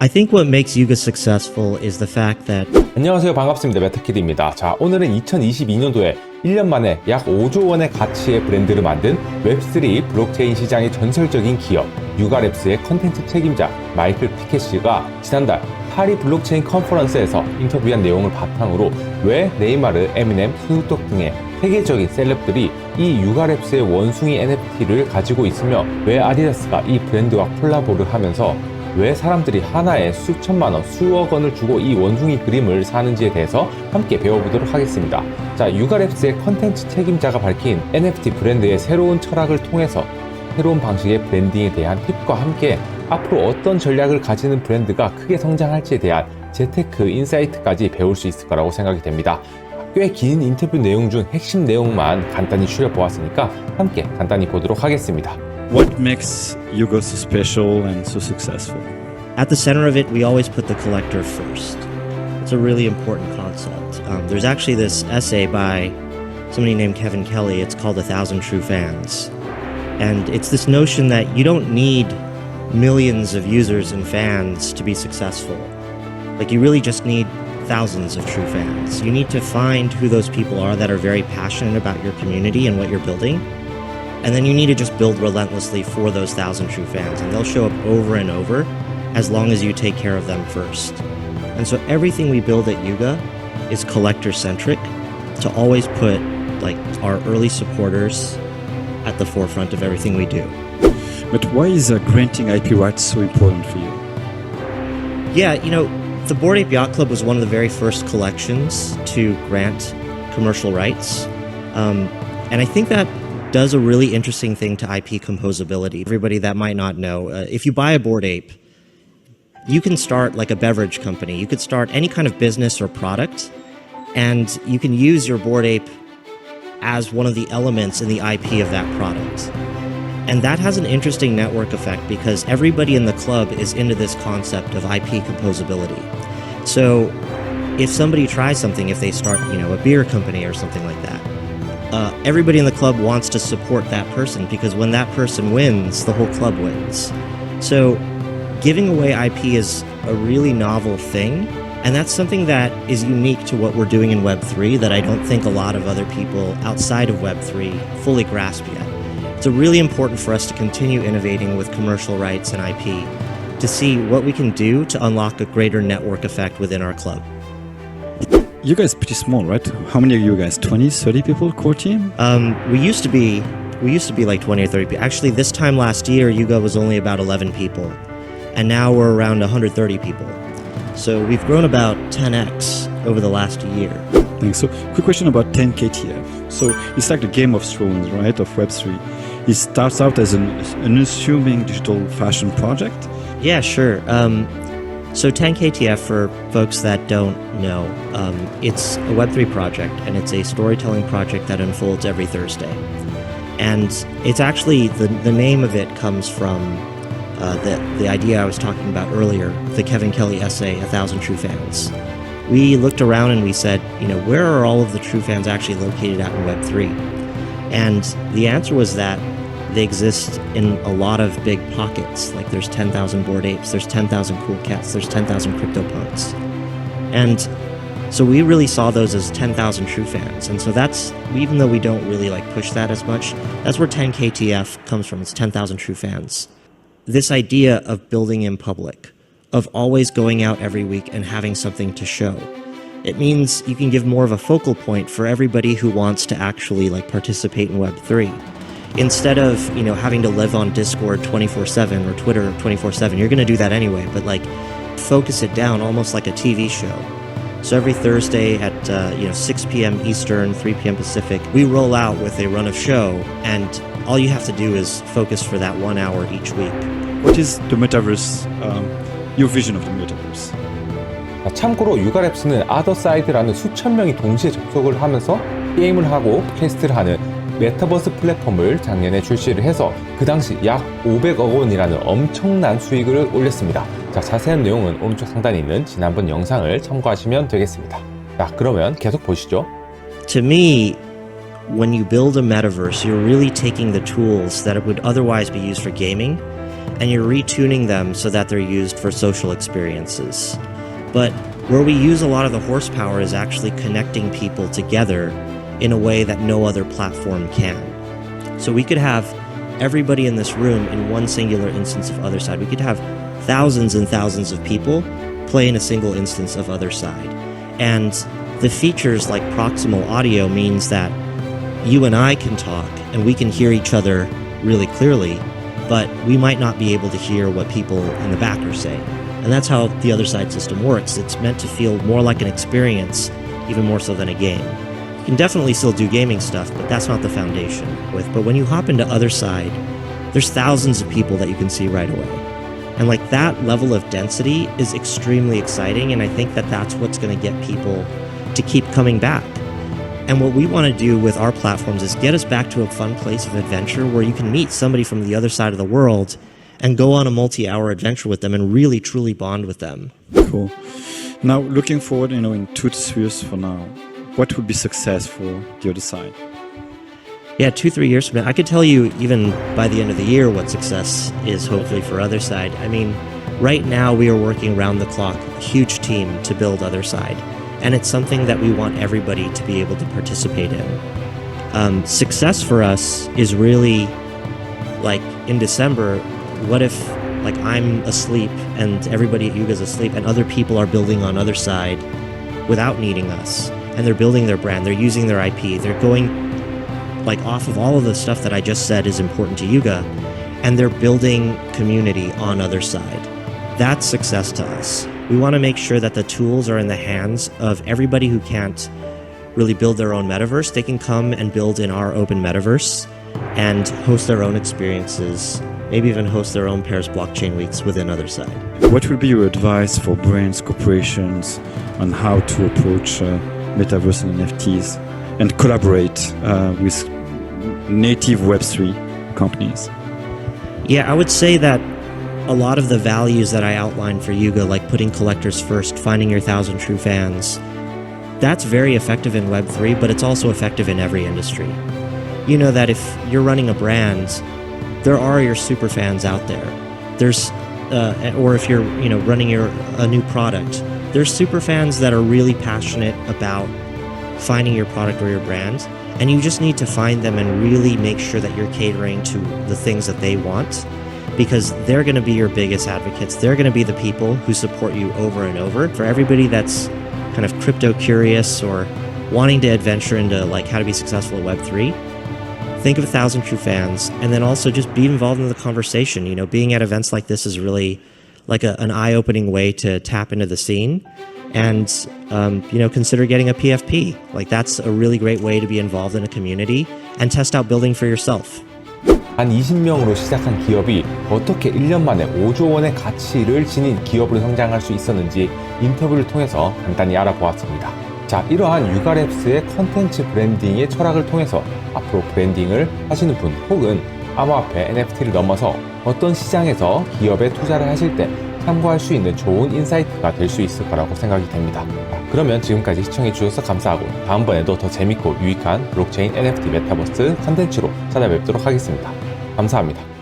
I think what makes Yuga successful is the fact that 안녕하세요, 반갑습니다. 메타키드입니다. 자, 오늘은 2022년도에 1년 만에 약 5조 원의 가치의 브랜드를 만든 웹3 블록체인 시장의 전설적인 기업 유가랩스의 컨텐츠 책임자 마이클 피켓씨가 지난달 파리 블록체인 컨퍼런스에서 인터뷰한 내용을 바탕으로 왜 네이마르, 에미넴, 스누독 등의 세계적인 셀럽들이 이 유가랩스의 원숭이 NFT를 가지고 있으며 왜 아디다스가 이 브랜드와 콜라보를 하면서 왜 사람들이 하나에 수천만 원, 수억 원을 주고 이 원숭이 그림을 사는지에 대해서 함께 배워보도록 하겠습니다. 자, 유가랩스의 컨텐츠 책임자가 밝힌 NFT 브랜드의 새로운 철학을 통해서 새로운 방식의 브랜딩에 대한 팁과 함께 앞으로 어떤 전략을 가지는 브랜드가 크게 성장할지에 대한 재테크 인사이트까지 배울 수 있을 거라고 생각이 됩니다. 꽤 긴 인터뷰 내용 중 핵심 내용만 간단히 추려보았으니까 함께 간단히 보도록 하겠습니다. What makes Yuga so special and so successful? at the center of it, we always put the collector first. It's a really important concept. There's actually this essay by somebody named Kevin Kelly. It's called 1,000 True Fans. And it's this notion that you don't need millions of users and fans to be successful. Like, you really just need thousands of true fans. You need to find who those people are that are very passionate about your community and what you're building. And then you need to just build relentlessly for those 1,000 true fans. And they'll show up over and over as long as you take care of them first. And so everything we build at Yuga is collector-centric, to always put like our early supporters at the forefront of everything we do. But why is granting IP rights so important for you? Yeah, you know, the Bored Ape Yacht Club was one of the very first collections to grant commercial rights. And I think that does a really interesting thing to IP composability. Everybody that might not know, if you buy a Bored Ape, you can start like a beverage company. You could start any kind of business or product, and you can use your Bored Ape as one of the elements in the IP of that product. And that has an interesting network effect because everybody in the club is into this concept of IP composability. So if somebody tries something, if they start, a beer company or something like that, everybody in the club wants to support that person because when that person wins, the whole club wins. So giving away IP is a really novel thing, and that's something that is unique to what we're doing in Web3 that I don't think a lot of other people outside of Web3 fully grasp yet. It's really important for us to continue innovating with commercial rights and IP to see what we can do to unlock a greater network effect within our club. You guys are pretty small, right? How many are you guys? 20, 30 people, core team? We used to be like 20 or 30 people. Actually, this time last year, Yuga was only about 11 people. And now we're around 130 people. So we've grown about 10x over the last year. Thanks. So, quick question about 10KTF. So, it's like the Game of Thrones, right, of Web3. It starts out as an unassuming digital fashion project. Yeah, sure. So 10KTF, for folks that don't know, it's a Web3 project, and it's a storytelling project that unfolds every Thursday. And it's actually, the name of it comes from the idea I was talking about earlier, the Kevin Kelly essay, 1,000 True Fans. We looked around and we said, where are all of the true fans actually located at in Web3? And the answer was that they exist in a lot of big pockets. Like there's 10,000 Bored Apes, there's 10,000 Cool Cats, there's 10,000 CryptoPunks. And so we really saw those as 10,000 true fans. And so that's, even though we don't really push that as much, that's where 10KTF comes from. It's 10,000 true fans. This idea of building in public, of always going out every week and having something to show. It means you can give more of a focal point for everybody who wants to actually participate in Web3. Instead of, having to live on Discord 24/7 or Twitter 24/7, you're going to do that anyway, but focus it down almost like a TV show. So every Thursday at 6 p.m. Eastern, 3 p.m. Pacific, we roll out with a run of show, and all you have to do is focus for that 1 hour each week. What is the metaverse, your vision of the metaverse? 참고로 유가랩스는 아더사이드라는 수천 명이 동시에 접속을 하면서 게임을 하고 퀘스트를 하는 메타버스 플랫폼을 작년에 출시를 해서 그 당시 약 500억 원이라는 엄청난 수익을 올렸습니다. 자, 자세한 내용은 오른쪽 상단에 있는 지난번 영상을 참고하시면 되겠습니다. 자, 그러면 계속 보시죠. To me, when you build a metaverse, you're really taking the tools that would otherwise be used for gaming and you're retuning them so that they're used for social experiences. But where we use a lot of the horsepower is actually connecting people together in a way that no other platform can. So we could have everybody in this room in one singular instance of Otherside. We could have thousands and thousands of people play in a single instance of Otherside. And the features like proximal audio means that you and I can talk and we can hear each other really clearly, but we might not be able to hear what people in the back are saying. And that's how the Otherside system works. It's meant to feel more like an experience, even more so than a game. You can definitely still do gaming stuff, but that's not the foundation. But when you hop into Otherside, there's thousands of people that you can see right away. And like that level of density is extremely exciting, and I think that that's what's going to get people to keep coming back. And what we want to do with our platforms is get us back to a fun place of adventure where you can meet somebody from the other side of the world and go on a multi-hour adventure with them and really truly bond with them. Cool. Now, looking forward, in 2 to 3 years from now, what would be success for the other side? Yeah, 2-3 years from now, I could tell you even by the end of the year what success is hopefully for Otherside. I mean, right now we are working round the clock, a huge team to build Otherside. And it's something that we want everybody to be able to participate in. Success for us is really like in December, what if like I'm asleep and everybody at Yuga is asleep and other people are building on Otherside without needing us, and they're building their brand, they're using their IP, they're going like off of all of the stuff that I just said is important to Yuga, and they're building community on Otherside. That's success to us. We want to make sure that the tools are in the hands of everybody who can't really build their own metaverse. They can come and build in our open metaverse and host their own experiences, maybe even host their own Paris blockchain weeks within Otherside. What would be your advice for brands, corporations on how to approach metaverse and NFTs and collaborate with native Web3 companies? Yeah, I would say that a lot of the values that I outlined for Yuga, like putting collectors first, finding your 1,000 true fans, that's very effective in Web3, but it's also effective in every industry. You know that if you're running a brand, there are your super fans out there. There's, or if you're running a new product, there's super fans that are really passionate about finding your product or your brand, and you just need to find them and really make sure that you're catering to the things that they want, because they're going to be your biggest advocates. They're going to be the people who support you over and over. For everybody that's kind of crypto curious or wanting to adventure into like how to be successful at Web3, think of 1,000 true fans, and then also just be involved in the conversation. Being at events like this is really like an eye-opening way to tap into the scene, and consider getting a PFP. Like that's a really great way to be involved in a community and test out building for yourself. 한 20명으로 시작한 기업이 어떻게 1년 만에 5조 원의 가치를 지닌 기업으로 성장할 수 있었는지 인터뷰를 통해서 간단히 알아보았습니다. 자, 이러한 유가랩스의 컨텐츠 브랜딩의 철학을 통해서 앞으로 브랜딩을 하시는 분 혹은 암호화폐 NFT를 넘어서 어떤 시장에서 기업에 투자를 하실 때 참고할 수 있는 좋은 인사이트가 될 수 있을 거라고 생각이 됩니다. 그러면 지금까지 시청해 주셔서 감사하고 다음번에도 더 재밌고 유익한 블록체인 NFT 메타버스 컨텐츠로 찾아뵙도록 하겠습니다. 감사합니다.